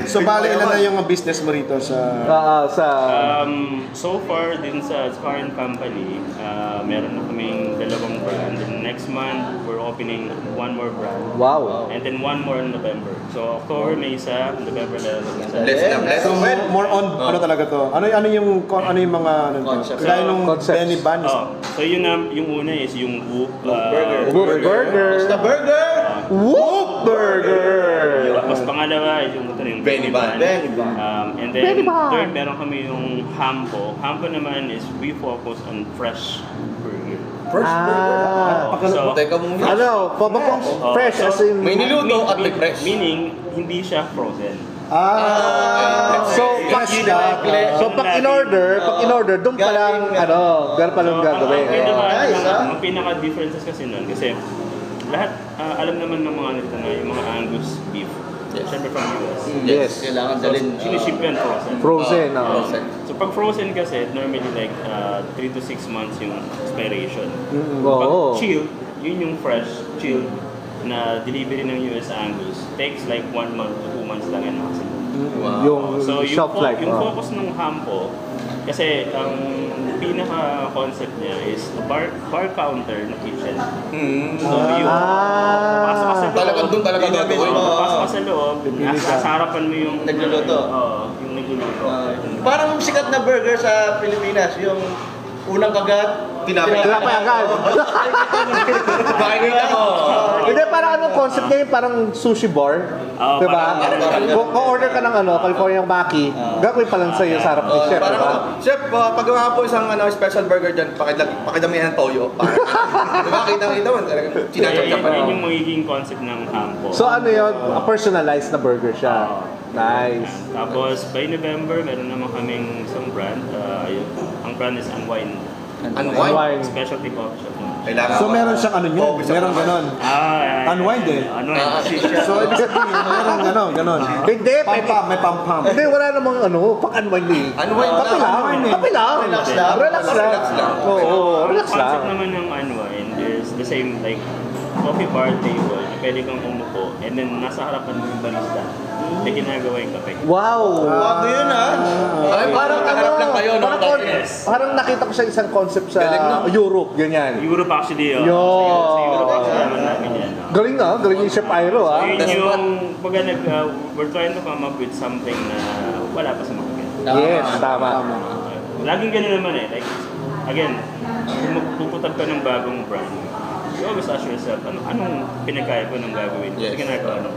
So, bali ilan na yung business mo rito sa... So far, din sa current company, meron na kaming dalawang brand. And next month, we're opening one more brand. Wow. And then one more in November. So, October may isa, November na So, more on, ano talaga to? Ano yung mga, kagaya nung Benny Buns? So, yung una is yung Whoop Burger. Basta burger! Whoop Burger! Tapos pangalawa is yung Benny Bun. And then third, meron kami yung Hampo. Hampo naman is we focus on fresh burger. Fresh burger? So, teka muna. Fresh as in... May niluto at may fresh. Meaning, hindi siya frozen. So pag in order, doon pa lang gano'n pa lang gagawin. Ang pinaka-differences kasi nun, kasi lahat, alam naman ng mga nito na yung mga Angus beef. Siyempre from US. Yes. Kailangan dalhin. Siniship yan frozen. Frozen. So pag frozen kasi, normally like 3 to 6 months yung expiration. Pag chilled, yun yung fresh, chilled na delivery ng US Angus. Takes like 1 month to 2 months lang yan maximum. Yung shelf life. Yung focus ng Hampo, kasi ang pinaka-concept niya is a bar counter na kitchen. So yung pasok ka sa loob, talagang doon talaga gagawin. pasok ka sa loob, nasa harapan mo yung nagluluto. Yung nagluluto. Parang sikat na burger sa Pilipinas, yung unang kagat, Tinapay agad. Hindi, parang anong concept niya yung parang sushi bar. Diba? Kung order ka ng California Maki, gagawin pa lang sa'yo sa harap ni Chef. Chef, pagawa po isang special burger dyan, pakidamihan ng toyo. Diba? Kita mo, sinachap pa Yun yung magiging concept ng Hampo. So ano yun? A personalized na burger siya. Nice. Tapos by November, meron naman kaming isang brand. Ang brand is Unwind. Unwind. Specialty coffee shop. So meron siyang meron ganon. Unwind Unwind. So ibig sabihin, meron ganon. Hindi, May pam-pam. Hindi, wala namang pang-unwind eh. Kape lang. Relax lang. Oo, relax lang. Ang concept naman ng Unwind is the same like coffee bar table na pwede kang umupo and then nasa harapan mo yung barista. May ginagawa yung kape. Wow! Bago yun Parang lang kayo, no? Parang nakita ko sa isang concept sa Europe, ganyan. Europe actually, Yo! Sa Europe actually naman namin yan. Galing yung Chef Airo, So yun yung, we're trying to come up with something na wala pa sa market. Yes, tama. Laging ganun naman eh. Like, again, kung puputag ka ng bagong brand, you always ask yourself, anong pinagkaya ko ng gagawin? Kasi ginagawa ko.